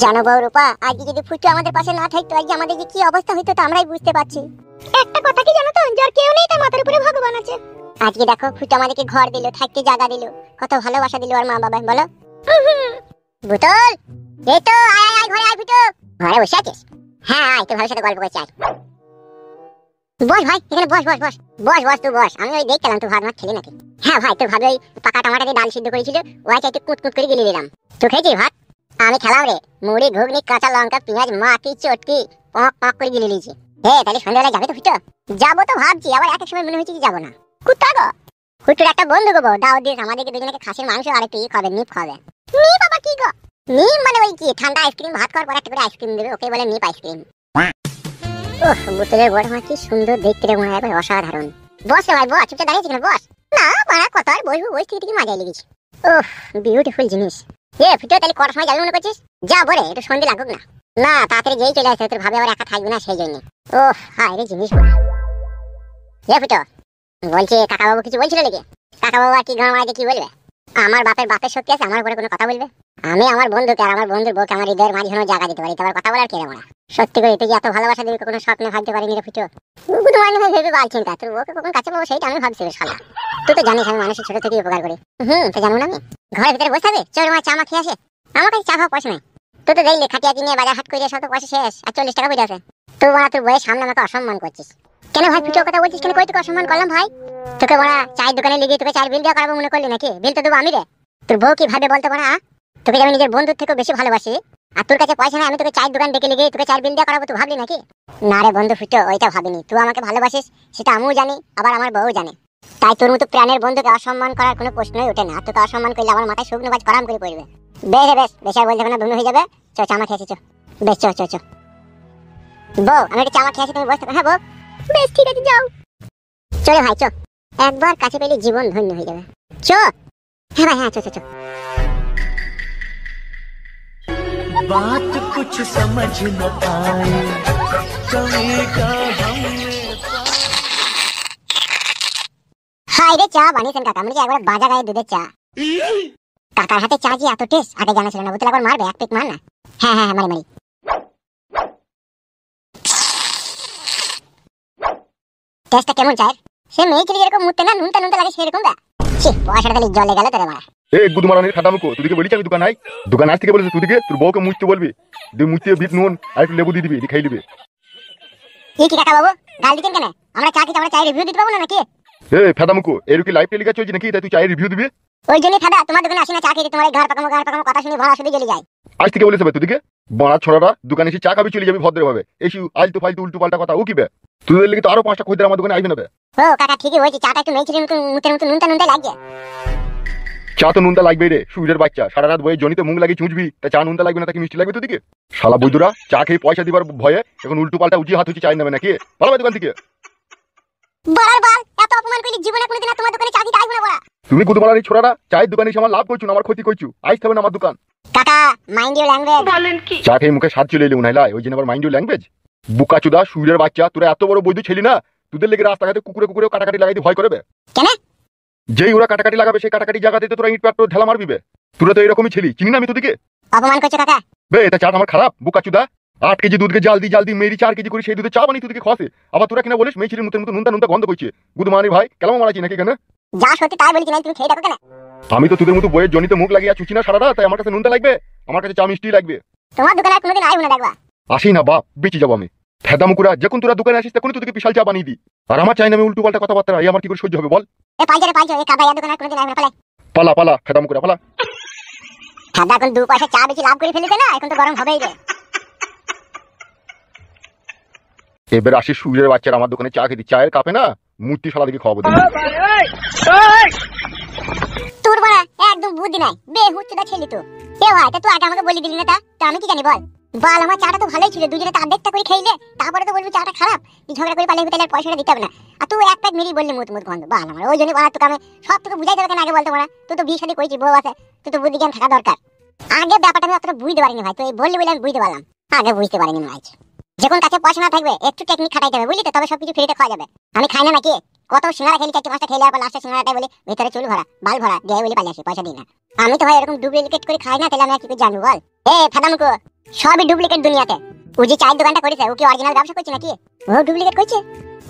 জানো বউরূপা, আজকে যদি ফুটু আমাদের পাশে না থাকতো আজকে আমাদের যে কি অবস্থা হইতো তা আমরাই বুঝতে পারছি। একটা কথা কি জানো তো, যার কেউ নেই তার মাথার উপরে ভগবান আছে। আজকে দেখো ফুটু আমাদেরকে ঘর দিল, থাকতে জায়গা দিল, কত ভালোবাসা দিল আর মা বাবা। বলো বুতল, এই তো আয় আয় আয়, ঘরে আয় ফুটু। ঘরে বসে আছিস? হ্যাঁ আয়, তোর ভাইয়ের সাথে গল্প করছি। আয় বস ভাই, এখানে বস বস বস বস বস, তুই বস। আমি ওই দেখলাম তুই ভাত মাছ খেলি নাকি। হ্যাঁ ভাই, তোর ভাবি ওই পাকা টমাটো দিয়ে ডাল সিদ্ধ করেছিল, ওই চাইতে কুট কুট করে গিলে দিলাম। তুই খেয়েছিস ভাত? আমি খেলাম রে, মুড়ি ঘুগনি কাঁচা লঙ্কা পেঁয়াজ মাটি চটকি পক পক করে গিলে নিয়েছি। হে তাহলে সন্ধ্যাবেলা যাবে তো ফুটো? যাবো তো ভাবছি, আবার এক এক সময় মনে হচ্ছে কি যাবো না। কুত্তা গো, ফুটুর একটা বন্ধু গো দাওয়াত দিয়েছে আমাদেরকে দুজনকে খাসির মাংস আর একটু খাবে, নিপ খাবে। নিপ বাবা কি গো? নিপ মানে ওই কি ঠান্ডা আইসক্রিম, ভাত খাওয়ার পর একটা করে আইসক্রিম দেবে, ওকে বলে নিপ আইসক্রিম। ওহ, বোতলের বড় মা কি সুন্দর দেখতে রে, মনে হয় অসাধারণ। বস রে ভাই বস, চুপচাপ দাঁড়িয়েছি কেন? বস না বাড়া, কত আর বসবো, বস থেকে মজা লেগেছে। ওহ বিউটিফুল জিনিস। এ ফুটো তাহলে কটার সময় যাবে মনে করছিস? যা বলে একটু সন্ধে লাগুক না। না তাড়াতাড়ি যেই চলে আসছে, তোর ভাবে আবার একা থাকবে না সেই জন্য। ওহ হায় রে জিনিস। এ ফুটো বলছি, কাকা বাবু কিছু বলছিল নাকি? কাকা বাবু আর কি গান মারাতে কি বলবে? আমার বাপের শক্তি আছে, আমার উপরে কোনো কথা বলবে? আমি আমার বন্ধুকে আর আমার বন্ধুর বউকে আমার হৃদয়ের মাঝখানে জায়গা দিতে পারি, তারপর কথা বলার কে রে মারা? সত্যি করে তুই এত ভালোবাসা দিবি কোনো স্বপ্নে ভাবতে পারিনি রে ফুটো। গুদমানি হয়ে ভেবে বাল চিন্তা, তোর বউকে কখন কাছে পাবো সেইটা আমি ভাবছি রে শালা। তুই তো জানিস আমি মানুষের ছোট থেকে উপকার করি। তো জানো না আমি ঘরের ভিতরে বসে থাকবে, চোর আমার চা মা খেয়ে আসে। আমার কাছে চা খাওয়া পয়সা নাই। তুই তো দেখলি খাটিয়া কিনে বাজার হাট করে সব তো পয়সা শেষ, আর 40 টাকা পড়ে আছে। তুই বলা তোর বইয়ের সামনে আমাকে অসম্মান করছিস কেন ভাই? ফুটোর কথা বলছিস কেন? কই তোকে অসম্মান করলাম ভাই? তোকে বলা চায়ের দোকানে লিখে তোকে চায়ের বিল দেওয়া করাবো মনে করলি নাকি? বিল তো দেবো আমি রে। তোর বউ কি ভাবে বলতে পারা? তোকে আমি নিজের বন্ধুর থেকেও বেশি ভালোবাসি, আর তোর কাছে পয়সা নাই, আমি তোকে চায়ের দোকান ডেকে লিখে তোকে চায়ের বিল দেওয়া করাবো, তুই ভাবলি নাকি? না রে বন্ধু ফুটো, ওইটা ভাবিনি। তুই আমাকে ভালোবাসিস সেটা আমিও জানি, আবার আমার বউ জানে। তাই তোর মতো প্রাণের বন্ধুকে অসম্মান করার কোনো প্রশ্নই ওঠে না। তোকে অসম্মান করলে আমার মাথায় শুকনো বাজ করাম করে পড়বে। বেশ বেশ বেশ, আর বলতে না, ধন্য হয়ে যাবে। চ চামা খেয়েছি, চ বেশ চ চ চ। বউ আমি একটা চামা খেয়েছি, তুমি বসতে। হ্যাঁ বউ বেশ ঠিক আছে, যাও। চলে ভাই চ, একবার কাছে পেলে জীবন ধন্য হয়ে যাবে। চ হ্যাঁ ভাই, হ্যাঁ চ চ চ। बात कुछ समझ न आए, कभी का हमने। হাই রে, চা বানিয়েছেন কাকা, মানে একবার বাজা গায়ে দুধের চা। কাকার হাতে চা যে এত টেস্ট আগে জানা ছিল না। বুঝলে একবার মারবে, এক পিক মার না। হ্যাঁ হ্যাঁ মারি মারি। টেস্টটা কেমন চায়ের? সে মেয়ে ছেলে যেরকম মুততে না নুনটা নুনটা লাগে সেরকম দা। ছি পয়সাটা খালি জলে গেল তোরে মারা। এ গুদমারানির খাটামুকো, তুইকে বলিস আমি দোকান আই, দোকান আজ থেকে বলেছে তুইকে তোর বউকে মুছতে বলবি, তুই মুছতে বিট নুন আর একটু লেবু দিয়ে দিবি, খাই দিবি। কি কি কাকা বাবু গাল দিতেন কেন? আমরা চা খেতে, আমরা চায়ের রিভিউ দিতে পাবো না নাকি? এ ফেদামুকো, এর কি লাইভ টেলিকাস্ট চলছে নাকি তাই তুই চায়ের রিভিউ দিবি? ওই জন্যই ফাদা তোমার দোকানে আসি না চা খেতে, তোমার এই ঘর পাকামো কথা শুনে ভাড়া শুধু জ্বলে যায়। আজ থেকে বলেছে তুইকে বড়া ছড়াটা দোকানে এসে চা খাবি, চলে যাবি ভদ্রভাবে। এসি আলতু ফালতু উল্টো পাল্টা কথা ও কিবে? তোদের লেগে তো আরো 5টা খদ্দের আমার দোকানে আসবে না। ও কাকা ঠিকই হয়েছে, চাটা একটু মেয়ে ছেলের মুতের মতো নুনটা নুনটা লাগছে। চা তো নুনটা লাগবে রে, সুরের বাচ্চা, সারা রাত বইয়ে জনিতে মুখ লাগিয়ে চুঁচবি, তা চা নুনটা লাগবে না? তাকে মিষ্টি লাগবে তোদিকে? শালা বৈদুরা চা খেয়ে পয়সা দিবার ভয়ে এখন উল্টো পাল্টা উঁচি হাত হচ্ছে চাই নেবে নাকি? পালাবে দোকান থেকে। বারবার এত অপমান করলে জীবনে কোনোদিন আর তোমার দোকানে চা দিতে আসবো না বড়া। তুমি গুদমারানি ছোড়াটা চায়ের দোকানে এসে আমার লাভ করছো না আমার ক্ষতি করছো। আইস হবে না আমার দোকান। কাকা মাইন্ড ইউর ল্যাঙ্গুয়েজ। বলেন কি? চা খেয়ে মুখে স্বাদ চলে এলে মনে হয়, ওই জন্য আবার মাইন্ড ইউর ল্যাঙ্গুয়েজ। বুকাচুদা সুরের বাচ্চা, তোরা এত বড় বৈধ ছেলি না, তোদের লেগে রাস্তাঘাটে কুকুরে কুকুরেও কাটাকাটি লাগাইতে ভয় করবে কেন? যেই ওরা কাটাকাটি লাগাবে সেই কাটাকাটি জায়গাতে তোরা ইট পাট ঢেলা মারবিবে। তোরা তো এরকমই ছেলি, চিনি না আমি তোদিকে। অপমান করছো কাকা। বে এটা চা আমার খারাপ? বুকাচুদা 8 কেজি দুধকে জাল দি মেরি 4 কেজি করে সেই দুধে চা বানিয়ে তোদিকে খাওয়াছে, আবার তোরা কিনা বলিস মেয়ে ছেলের মতো নুনটা নুনটা গন্ধ করছে। গুদমানি ভাই কেমন মারাচ্ছি নাকি কেন? যা সত্যি তাই বলছি, না তুমি খেয়ে দেখো কেন? আমি তো তোদের মতো বইয়ের জনিতে মুখ লাগিয়ে চুচি না সারা রাত, তাই আমার কাছে নুনটা লাগবে, আমার কাছে চা মিষ্টি লাগবে। তোমার দোকানে আর কোনোদিন আইবো না দেখবা। আসি না বাপ, বেঁচে যাবো আমি। ফেদামুকুরা যখন তোরা দোকানে আসিস তখন তোদেরকে বিশাল চা বানিয়ে দিই, আর আমার চাই না আমি উল্টো পাল্টা কথাবার্তা, এই আমার কি করে সহ্য হবে বল? এ পাইছে এই কাদা এই দোকানে আর কোনোদিন আইবো না, পালাই। পালা পালা ফেদামুকুরা পালা। খাদা এখন 2 পয়সা চা বেশি লাভ করে ফেলেছে না, এখন তো গরম হবেই রে। এবার আসি সুরের বাচ্চারা আমার দোকানে চা খেতে, চায়ের কাপে না মূর্তি শালা দিকে খাওয়াবো। তোর বড়া একদম বুদ্ধি নাই, বেহুচ্চুদা ছেলে তো। এ ভাই তা তুই আগে আমাকে বলি দিলি না, তা আমি কি জানি বল? বাল আমার চাটা তো ভালোই ছিল, দুজনে তো আধেকটা করে খেইলে, তারপরে তো বলবি চাটা খারাপ, তুই ঝগড়া করে পালিয়ে তাহলে আর পয়সাটা দিতে হবে না। আর তুই এক প্যাক মেরি বললি মুত মুত গন্ধ, বাল আমার ওই জন্য বড়া তোকে আমি সব তোকে বুঝাই দেবে কেন আগে বলতে বড়া? তুই তো বিয়ে শাদী করেছিস, বউ আছে, তুই তো বুদ্ধি জ্ঞান থাকা দরকার। আগে ব্যাপারটা আমি অতটা বুঝতে পারিনি ভাই, তুই বললি বলে আমি বুঝতে পারলাম, আগে বুঝতে পারিনি মাইজ। যখন কাছে পয়সা না থাকবে একটু টেকনিক খাটাইতে হবে, বুঝলি তো, তবে সবকিছু ফ্রিতে খাওয়া যাবে। আমি খাই না নাকি? কত সিঙ্গারা খেলি, 4-5টা খেলে আর লাস্টে সিঙ্গারাটাই বলি ভিতরে চুল ভরা বাল ভরা দিয়ে বলি পালিয়ে আসি, পয়সা দিই না। আমি তো ভাই এরকম ডুপ্লিকেট করে খাই না, তাহলে আমি আর কি করে জানবো বল? এ ফাদামকো সবই ডুপ্লিকেট দুনিয়াতে। ও যে চায়ের দোকানটা করেছে ও কি অরিজিনাল ব্যবসা করছে নাকি? ও ডুপ্লিকেট করছে।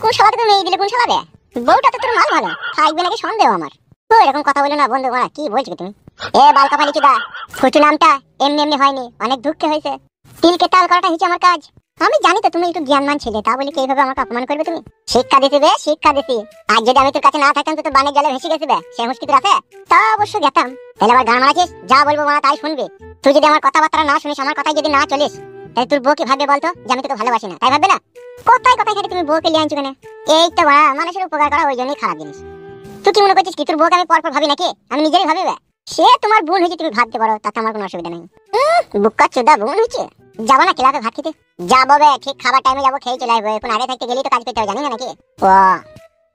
কোন শালাকে তুমি মেয়ে দিলে কোন শালারে? বউটা তো তোর মাল ভালো, থাকবে নাকি সন্দেহ আমার। ও এরকম কথা বলো না বন্ধু, মারা কি বলছো তুমি? এ বালকা ফালিচি দা, ফুটু নামটা এমনি এমনি হয়নি, অনেক দুঃখে হয়েছে। তিলকে তাল করাটা হচ্ছে আমার কাজ। আমি জানি তো তুমি একটু জ্ঞানমান ছেলে, তা বলি কি এইভাবে আমাকে অপমান করবে তুমি? শিক্ষা দিতে বে, শিক্ষা দিছি। আর যদি আমি তোর কাছে না থাকতাম তো তোর বানের জলে ভেসে গেছে বে, সে হুঁশ কি তোর আছে? তা অবশ্য গেতাম। তাহলে আবার গান মারাছিস, যা বলবো মারা তাই শুনবি। তুই যদি আমার কথাবার্তা না শুনিস, আমার কথাই যদি না চলিস, তাহলে তোর বউ কি ভাববে বলতো যে আমি তোকে ভালোবাসি না? তাই ভাববে না? কথায় কথায় খালি তুমি বউকে লিয়ে আনছো কেন? এই তো বাড়া মানুষের উপকার করা ওই জন্যই খারাপ জিনিস। তুই কি মনে করছিস কি তোর বউকে আমি পরপর ভাবি নাকি? আমি নিজেরই ভাবি বে। সে তোমার বোন হয়েছে, তুমি ভাবতে পারো, তাতে আমার কোনো অসুবিধা নেই। বুক্কা চোদা বোন হয়েছে। যাবো না ক্লাবে ভাত খেতে? যাবো বে, ঠিক খাবার টাইমে যাবো, খেয়ে চলে আসবো। এখন আগে থাকতে গেলেই তো কাজ করতে হবে, জানি না নাকি? ও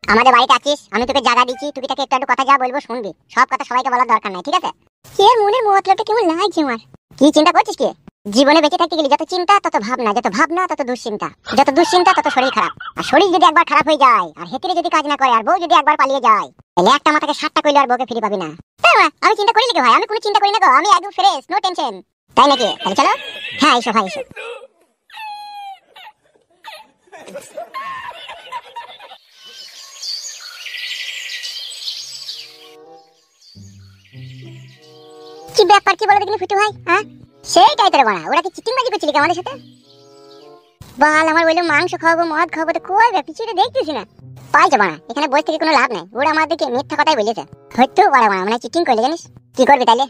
আমাদের বাড়িতে আছিস, আমি তোকে জায়গা দিচ্ছি, তুই তাকে একটু একটু কথা যা বলবো শুনবি। সব কথা সবাইকে বলার দরকার নাই, ঠিক আছে? কে মনের মতলবটা কেমন লাগছে আমার? কি চিন্তা করছিস কি? জীবনে বেঁচে থাকতে গেলে যত চিন্তা তত ভাবনা, যত ভাবনা তত দুশ্চিন্তা, যত দুশ্চিন্তা তত শরীর খারাপ। আর শরীর যদি একবার খারাপ হয়ে যায়, আর হেতিরে যদি কাজ না করে, আর বউ যদি একবার পালিয়ে যায়, তাহলে একটা মাথাকে 7টা কইলে আর বউকে ফিরে পাবি না। আমি চিন্তা করি নাকি ভাই? আমি কোনো চিন্তা করি না গো, আমি একদম ফ্রেশ, নো টেনশন। তাই নাকি? তাহলে চলো। হ্যাঁ এসো ভাই এসো। কি ব্যাপার কি বলে দেখিনি ফুটু ভাই? হ্যাঁ সেইটাই তোর বানা, ওরা কি চিটিংবাজি করছিলি কি আমাদের সাথে? বাল আমার বললো মাংস খাওয়াবো, মদ খাওয়াবো, তো কই বে পিছুটা দেখতেছি না। পাইছে বানা, এখানে বসে থেকে কোনো লাভ নাই। ওরা আমাদেরকে মিথ্যা কথাই বলেছে। হয়তো বাড়া বানা মানে চিটিং করলে জানিস? কি করবি তাইলে?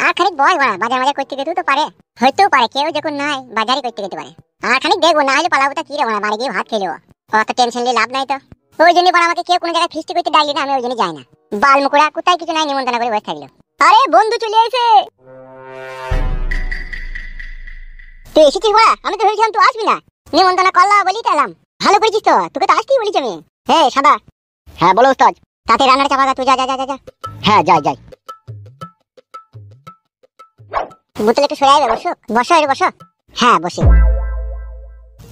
আর খানিক বয় বানা, বাজার মাজার করতে যেতেও তো পারে। হয়তো পারে, কেউ যখন নাই বাজারই করতে যেতে পারে। আর খানিক দেখবো, না হলে পালাবো তা কি রে বানা, বাড়ি গিয়ে ভাত খেলেও অত টেনশন নিয়ে লাভ নাই তো। ওই জন্য বানা আমাকে কেউ কোনো জায়গায় ফিস্টি করতে ডাকলি না, আমি ওই জন্য যাই না। বাল মুকুড়া কোথায় কিছু নাই, নিমন্ত্রণ করে বসে থাকলো। আরে বন্ধু চলে এসে। তুই এসেছিস বড়া? আমি তো ভেবেছিলাম তুই আসবি না। নিমন্ত্রণ করলা বলি তো এলাম। ভালো করেছিস তো, তোকে তো আসতেই বলেছি আমি। হ্যাঁ সাদা। হ্যাঁ বলো ওস্তাদ। তাতে রান্নার চাপা তুই, যা যা যা যা। হ্যাঁ যাই যাই। বোতল একটু সরে আইবে, বসো বসো এর বসো। হ্যাঁ বসি।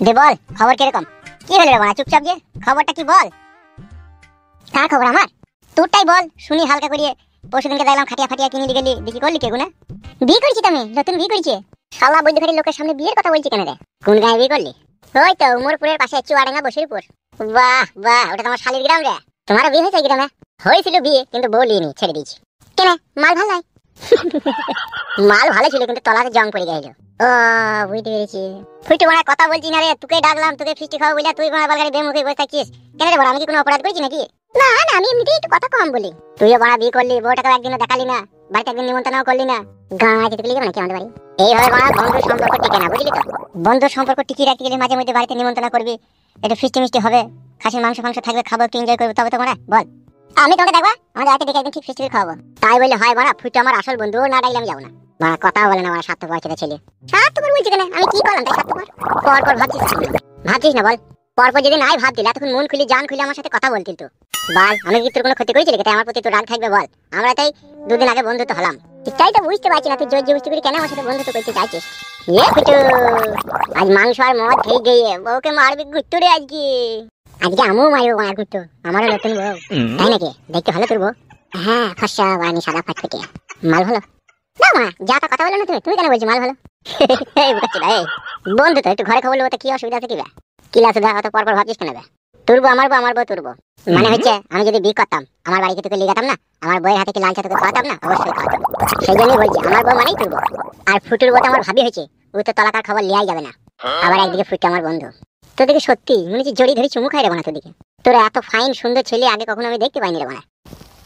দে বল খবর কিরকম? কি হলো রে বাড়া চুপচাপ যে? খবরটা কি বল? কার খবর? আমার? তোরটাই বল শুনি হালকা করিয়ে। পরশুদিনকে দেখলাম খাটিয়া ফাটিয়া কিনে দিয়ে গেলি, বিক্রি করলি কে গুনা? বিয়ে করেছি তো আমি, নতুন বিয়ে করেছি। শালা বৈদ্যখালী লোকের সামনে বিয়ের কথা বলছি কেন রে? কোন গায়ে বিয়ে করলি? ওই তো উমরপুরের পাশে চুয়াডাঙ্গা বসিরপুর। বাহ বাহ, ওটা তোমার শালির গ্রাম রে। তোমারও বিয়ে হয়েছে গ্রামে? হয়েছিল বিয়ে, কিন্তু বউ লিনি, ছেড়ে দিয়েছি। কেন? মাল ভালো নাই? মাল ভালো ছিল কিন্তু তলাতে জং পড়ে গেল। ও বুঝতে পেরেছি। ফুটে বড়া কথা বলছি না রে, তোকে ডাকলাম, তোকে ফিস্টি খাওয়া বলে তুই বড়া বালগাড়ি বেমুখে বসে থাকছিস কেন রে? বড়া আমি কি কোনো অপরাধ করেছি নাকি? না না, আমি এমনিতেই একটু কথা কম বলি। তুইও বড়া বিয়ে করলি, বউটাকে একদিনও দেখালি না, বাড়িতে একদিন নিমন্ত্রণও করলি না। গাঁ যেতে গেলি নাকি আমাদের বাড়ি? এইভাবে বড়া বন্ধুর সম্পর্ক টিকে না, বুঝলি তো? বন্ধুর সম্পর্ক টিকিয়ে রাখতে গেলে মাঝে মধ্যে বাড়িতে নিমন্ত্রণ করবি, একটু ফিস্টি মিষ্টি হবে, খাসির মাংস ফাংস থাকবে, খাবো, একটু এনজয় করবো, তবে তো বড়া বল। আমি তোমাকে দেখবা আমাদের বাড়িতে দেখে একদিন ঠিক ফিস্টি খাওয়াবো। তাই বললে হয় বড়া? ফুটে আমার আসল বন্ধু, না ডাইলে আমি যাবো না। বড়া কথা বলে না, আমার স্বার্থপর ছেলে। স্বার্থপর বলছি কেন? আমি কি করলাম তাই স্বার্থপর? পরপর ভাবছিস ভাবছিস না বল? পরপর যদি নাই ভাবতিল, এতক্ষণ মন খুলে জান খুলে আমার সাথে কথা বলতিল তো। বল আমি কি তোর কোনো ক্ষতি করেছিলি? তাই আমার প্রতি তোর রাগ থাকবে বল? আমরা তাই দুদিন আগে বন্ধুত্ব হলাম। তাই তো বুঝতে পারছি না তুই জোর জবরদস্তি করে কেন আমার সাথে বন্ধুত্ব করতে চাইছিস? ফুটু আজ মাংস আর মদ খেয়ে গিয়ে বউকে মারবি গুট্টু রে আজকে। আজকে আমিও মারবো মার গুট্টু, আমারও নতুন বউ। তাই নাকি? দেখতে ভালো তোর বউ? হ্যাঁ ফর্সা বানি সাদা ফাটফুটে। মাল ভালো না মা, যা তা কথা বলো না তুমি। তুমি কেন বলছি মাল ভালো? বন্ধু তো একটু ঘরে খবর লোক, কি অসুবিধা আছে? কি বে কিলা সুধা অত পরপর ভাবছিস কেন বে? তুরবো আমার বউ, আমার বউ তুরবো। মানে হচ্ছে আমি যদি বিয়ে করতাম, আমার বাড়িতে তোকে লিগাতাম না, আমার বউয়ের হাতে কি লাল চা তোকে খাওয়াতাম না? অবশ্যই খাওয়াতাম। সেই জন্যই বলছি আমার বউ মানেই তুরবো। আর ফুটুর বউ তো আমার ভাবি হয়েছে, ও তো তলাকার খবর লিয়াই যাবে না। আবার একদিকে ফুটে আমার বন্ধু। তোদেরকে সত্যি মনে হচ্ছে জড়ি ধরে চুমু খাই রে বানা তোদিকে। তোরা এত ফাইন সুন্দর ছেলে আগে কখনো আমি দেখতে পাইনি রে বানা।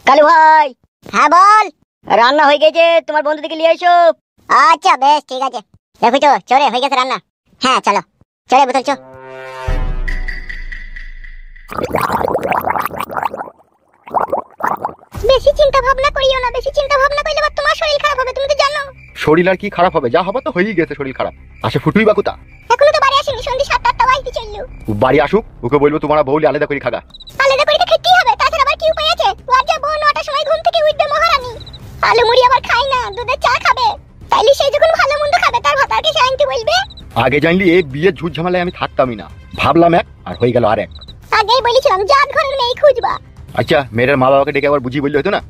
কালু ভাই, হ্যাঁ বল। রান্না হয়ে গেছে, তোমার বন্ধু থেকে নিয়ে এসো। আচ্ছা বেশ ঠিক আছে। দেখো তো চলে হয়ে গেছে রান্না। হ্যাঁ চলো চলে বোতল চো। বেশি চিন্তা ভাবনা করিও না, বেশি চিন্তা ভাবনা করলে আবার তোমার শরীর খারাপ হবে, তুমি তো জানো। শরীর আর কি খারাপ হবে? যা হবে তো হয়েই গেছে শরীর খারাপ। আসে ফুটুই বা কোথা? এখনো তো বাড়ি আসেনি, সন্ধ্যে 7-8টা বাজতে চললো। বাড়ি আসুক, ওকে বলবো তোমার বউলি আলাদা করে খাগা। আলাদা করে খেতেই হবে, তাছাড়া আবার কি উপায় আছে? ওর যা বউ 9টার সময় ঘুম থেকে উঠবে মহারানী, আলু মুড়ি আবার খাই না, দুধের চা খাবে। তাইলে সে যখন ভালো মন্দ খাবে তার ভাতারকে সে আনতে বলবে। আগে জানলি এই বিয়ের ঝুট ঝামেলায় আমি থাকতামই না, ভাবলাম এক আর হয়ে গেল আর এক। আগেই বলেছিলাম জাত ঘরের মেয়ে খুঁজবা। আচ্ছা মেয়ের মা বাবাকে ডেকে আবার বুঝিয়ে বললে হতো না?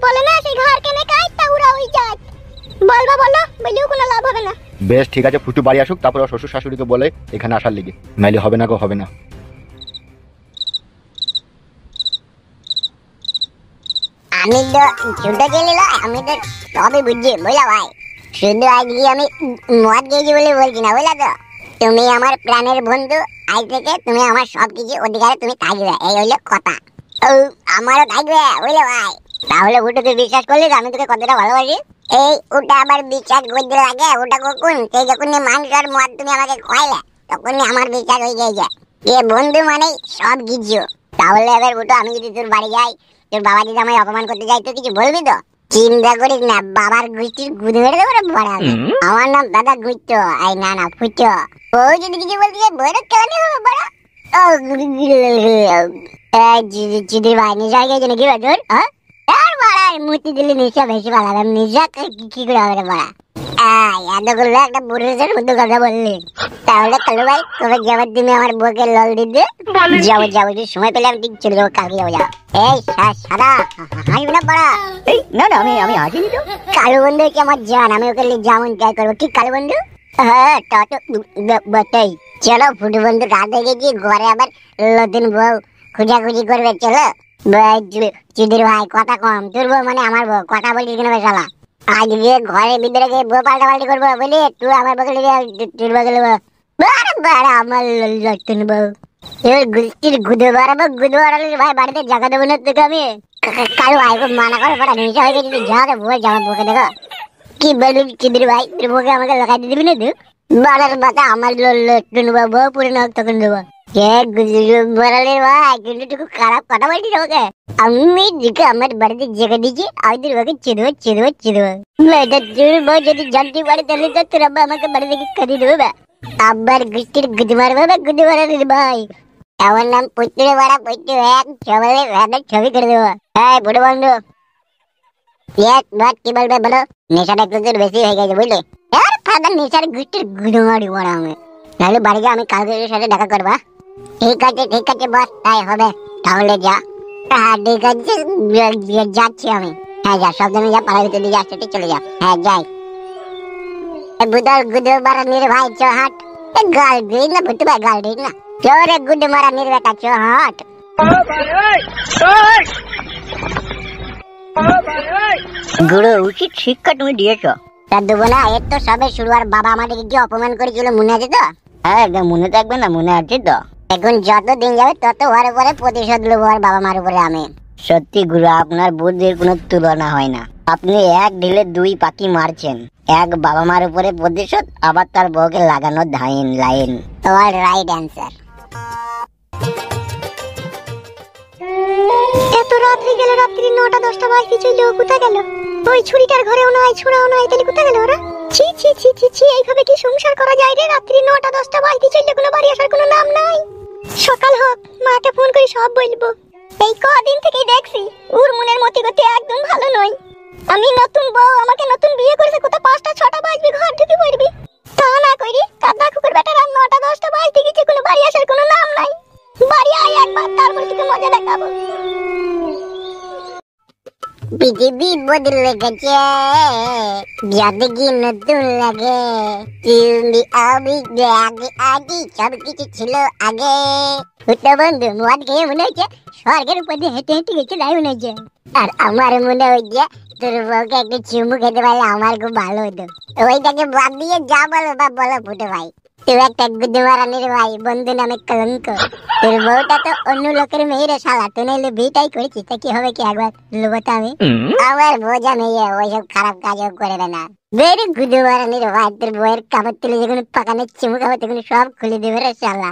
বলে না সেই ঘর কেনে কাজ তা উড়া ওই জাত। বলবা বলো, বলেও কোনো লাভ হবে না। বেশ ঠিক আছে, ফুটু বাড়ি আসুক, তারপর ওর শ্বশুর শাশুড়িকে বলে এখানে আসার লিগে, নাইলে হবে না গো, হবে না। আমি তো ছোট ছেলে না, আমি তো সবই বুঝছি বুঝলা ভাই। শুধু আজকে আমি মদ খেয়েছি বলে বলছি না, বুঝলা তো। তুমি আমার প্রাণের বন্ধু, আজ থেকে তুমি আমার সবকিছু অধিকারে তুমি থাকবে, এই হইলো কথা। ও আমারও থাকবে বুঝলে ভাই। তাহলে ওটা তুই বিশ্বাস করলি যে আমি তোকে কতটা ভালোবাসি? এই ওটা আবার বিশ্বাস করতে লাগে, ওটা কখন সেই যখন মাংস আর মদ তুমি আমাকে খাইলে তখনই আমার বিশ্বাস হয়ে গেছে এ বন্ধু মানে সব কিছু। তাহলে এবার ওটা আমি যদি তোর বাড়ি যাই, তোর বাবা যদি আমায় অপমান করতে যাই, তুই কিছু বলবি তো? চিন্তা করিস না, বাবার গুষ্টির গুদ মেরে দেবো রে বড়। আমার নাম দাদা গুচ্ছ, আই না না ফুচ্ছ। ও যদি কিছু বলতে যাই বড় কেলানি হবে বড়। ও চিদির ভাই নিশা হয়ে গেছে নাকি তোর? হ্যাঁ মূর্তি দিলে নিশা বেশি ভালো হবে। নিশা কি করে হবে রে বড়া? এত করলে একটা পুরুষের মধ্যে কথা বললি। তাহলে কালু ভাই তবে যাবার তুমি আমার বউকে লল দিতে যাবো যাবো, যদি সময় পেলে আমি ঠিক চলে যাবো, কালকে যাবো। যাও এই সাদা হাসবি না বড়া। না না আমি আসিনি তো। কালু বন্ধু কি আমার জান, আমি ওকে যেমন ট্রাই করবো, ঠিক কালু বন্ধু? হ্যাঁ তা তো বটেই। চলো ফুটু বন্ধু রাত হয়ে গেছি, ঘরে আবার নতুন বউ খুঁজাখুঁজি করবে। চলো চিদির ভাই কথা কম, তোর বউ মানে আমার বউ, কথা বলিস কেন বেশালা? আজকে ঘরের ভিতরে গিয়ে বউ পাল্টা পাল্টি করবো বলি, তুই আমার বগলে তোর বগলে আমার নতুন বউ। এবার গুষ্টির গুদে বাড়াবো, গুদে বাড়ালে ভাই বাড়িতে জায়গা দেবো না তোকে আমি। কালু ভাই মানা করে পড়া নিশা হয়ে গেছে, যা বউ যাওয়ার বউকে দেখো কি বলবি চিদির ভাই, তোর বউকে আমাকে লাগাই দিবি না তুই? বাড়ার বাতা আমার নতুন বউ পুরো নখ তখন দেবো। ভাই কিন্তু তুই খুব খারাপ কথা বলছিস আমাকে। আমি দিকে আমার বাড়িতে জেগে দিয়েছি, আমি তোর বউকে চিনবো চিনবো চিনবো। তোর বউ যদি জানতে পারে তাহলে তো তোর আব্বা আমাকে বাড়ি থেকে কাটিয়ে দেবে বা আব্বার গুষ্টির গুদি মারবে বা গুদি মারার ভাই। আমার নাম পুত্রে বাড়া পুত্র এক সবাই ভ্যানের ছবি করে দেবো। হ্যাঁ বড় বন্ধু কি বলবে বলো? নেশাটা একটু তোর বেশি হয়ে গেছে বুঝলি? আর ফাদার নেশার গুষ্টির গুদি মারি বড় আমি। নাহলে বাড়ি গিয়ে আমি কালকে সাথে দেখা করবা। ঠিক আছে বস, তাই হবে। তাহলে যা। হ্যাঁ ঠিক আছে যাচ্ছি আমি। হ্যাঁ যা, সব জনে যা, পাড়ার ভিতরে দিয়ে আসতে চলে যা। হ্যাঁ যাই। বুদার গুদে মারা নির ভাই চ হাট। গাল দিই না ভুতু ভাই, গাল দিই না। চোরে গুদে মারা নির বেটা চ হাট। গুরু উচিত শিক্ষা তুমি দিয়েছো। তা দেবো না, এর তো সবে শুরু। আর বাবা আমাদেরকে কি অপমান করেছিল মনে আছে তো? হ্যাঁ একদম মনে থাকবে না, মনে আছে তো। এখন যত দিন যাবে তত ওর উপরে প্রতিশোধ নেবো, আর বাবা মার উপরে আমি। সত্যি গুরু, আপনার বুদ্ধির কোনো তুলনা হয় না। আপনি এক ঢিলে দুই পাখি মারছেন, এক বাবা মার উপরে প্রতিশোধ, আবার তার বউকে লাগানো লাইন। তোমার রাইট অ্যান্সার। এত রাত হয়ে গেল, রাত্রি 9টা 10টা বাজতে চললো, কোথায় গেল? ওই ছুরিটার ঘরেও নয়, ছোড়াও নয়, তাহলে কোথায় গেল ওরা? ছি ছি ছি ছি ছি, এইভাবে কি সংসার করা যায় রে? রাত্রি 9টা 10টা বাজতে চললো, কোনো বাড়ি আসার কোনো নাম নাই। সকাল হোক, মাকে ফোন করে সব বলবো। এই কদিন থেকেই দেখছি ওর মনের মতি গতি একদম ভালো নয়। আমি নতুন বউ, আমাকে নতুন বিয়ে করেছে, কোথায় 5টা 6টা বাজবে ঘর ঢুকে পড়বি। তা না করি কাদা কুকুর বেটা, রাত 9টা 10টা বাজতে গেছে, কোনো বাড়ি আসার কোনো নাম নাই। বাড়ি আয় একবার, তারপর তোকে মজা দেখাবো। পৃথিবী বদলে গেছে, যাদেরকে নতুন লাগে। তুমি আমি আগে আগে সব কিছু ছিল আগে। ছোট বন্ধু মদ খেয়ে মনে হচ্ছে স্বর্গের উপর দিয়ে হেঁটে হেঁটে গেছে, তাই মনে হচ্ছে। আর আমার মনে হচ্ছে তোর বউকে একটু চুমু খেতে পারলে আমার খুব ভালো হতো। ওইটাকে বাদ দিয়ে যা বলো বা বলো ফুটে ভাই, তুই একটা গুদে মারানির ভাই, বন্ধু নামে কলঙ্ক। তোর বউটা তো অন্য লোকের মেয়েরে শালা, তুই নাইলে বিয়েটাই করেছিস, তা কি হবে কি একবার লোবতা আমি? আমার বোঝা মেয়ে ওইসব খারাপ কাজও করে না। বেরি গুদে মারানির ভাই, তোর বউয়ের কাপড় তুলে যখন পাকানো চুমু খাবো তখন সব খুলে দেবে রে শালা।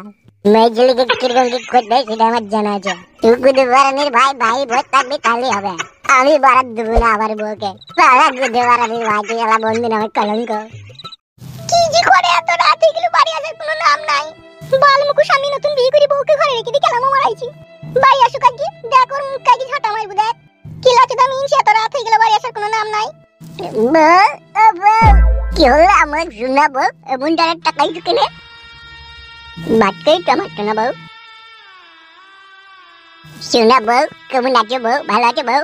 মেয়ে ছেলেকে কিরকম কি করতে সেটা আমার জানা আছে। তুই গুদে মারানির ভাই, ভাই ভোট থাকবি তাহলেই হবে। আমি বারাত দেবো না আমার বউকে। গুদে মারানির ভাই, তুই শালা বন্ধু নামে কলঙ্ক। কি যে করে এত রাত হয়ে গেল, বাড়ি আসার কোনো নাম নাই। বাল মুখোশ, আমি নতুন বিয়ে করে বউকে ঘরে রেখে দিয়ে কেলামো মারাইছি। ভাই আসুক আজকে, দেখ ওর মুখ কাকি ঝাঁটা মারবো দেখ। কি লাগছে দামি ইনসি, এত রাত হয়ে গেল, বাড়ি আসার কোনো নাম নাই। কি হলো আমার শোনা বউ, এমন টাকার টাকাই ঢুকে নে বাটকাই টমাটো না বউ। শোনা বউ, কেমন আছো বউ? ভালো আছো বউ?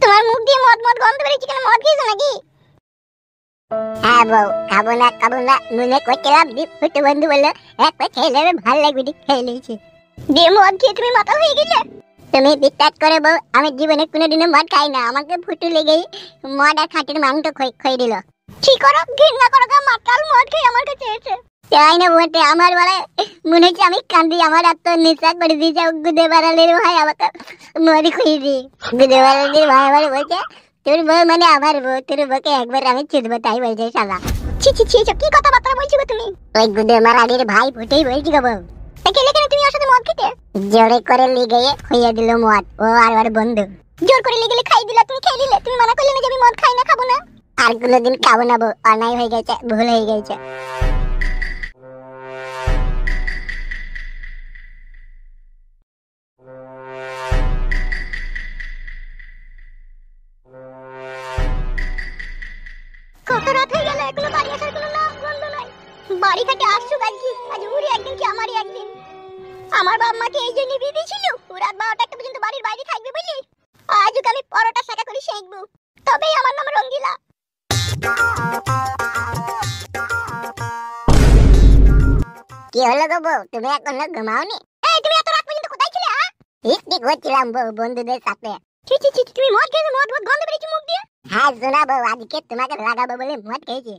তোমার মুখ দিয়ে মদ মদ গন্ধ বেরিয়েছে কেন? মদ খেয়েছো নাকি? হ্যাঁ বউ, খাবো না মনে করছিলাম দি ফুটু বন্ধু বললো এক পা খেয়ে নেবে, ভালো লাগবে, দি খেয়ে নিয়েছি। দিয়ে মদ খেয়ে তুমি মাথা হয়ে গেলে। তুমি বিশ্বাস করে বউ, আমি জীবনে কোনোদিনও মদ খাই না, আমাকে ফুটু লেগেই মদ আর খাঁটির মাংস খই দিল। কি করো, ঘৃণা করো, মাতাল মদ খেয়ে আমার কাছে এসে তাই না বলতে আমার বলে মনে হচ্ছে আমি কান্দি, আমার এত নেশা করে দিয়েছে গুদে বাড়ালের ভাই, আমাকে মদ খুঁজে দি। গুদে বাড়ালের ভাই আমার বলছে তোর বউ মানে আমার বউ, তোর বউকে একবার আমি চুদবো, তাই বলছে শালা। ছি ছি ছি, কি কথাবার্তা বলছো গো তুমি? ওই গুদে মারালির ভাই ফুটেই বলছি গো বউ। গেলে কেন তুমি ওর সাথে মদ খেতে? জোরে করে লিগে খুইয়ে দিল মদ, ও আর ওর বন্ধু জোর করে লিগে খাই দিলা, তুমি খেয়ে নিলে। তুমি মানা করলে না যে আমি মদ খাই না, খাবো না। আর কোনোদিন খাবো না বউ, অন্যায় হয়ে গেছে, ভুল হয়ে গেছে। কত রাত হয়ে গেল, এখনো বাড়ি আসার কোনো নাম গন্ধ নাই। বাড়ি থেকে আসছো আজকে, আজ উড়ি একদিন কি আমারই একদিন। আমার বাবা মাকে এই জন্য বিয়ে দিয়েছিল রাত 12টা একটা পর্যন্ত বাড়ির বাইরে থাকবে বলি। আজ ওকে আমি পরোটা শাকা করে শেখবো, তবেই আমার নাম রঙ্গিলা। কি হলো গো বউ, তুমি এখনো ঘুমাওনি? এই তুমি এত রাত পর্যন্ত কোথায় ছিলে? পিকনিক করছিলাম বউ, বন্ধুদের সাথে। ছি ছি ছি, তুমি মদ খেয়েছো? মদ গন্ধ বেরিয়েছে মুখ দিয়ে। হ্যাঁ শোনা বউ, আজকে তোমাকে লাগাবো বলে মদ খেয়েছি।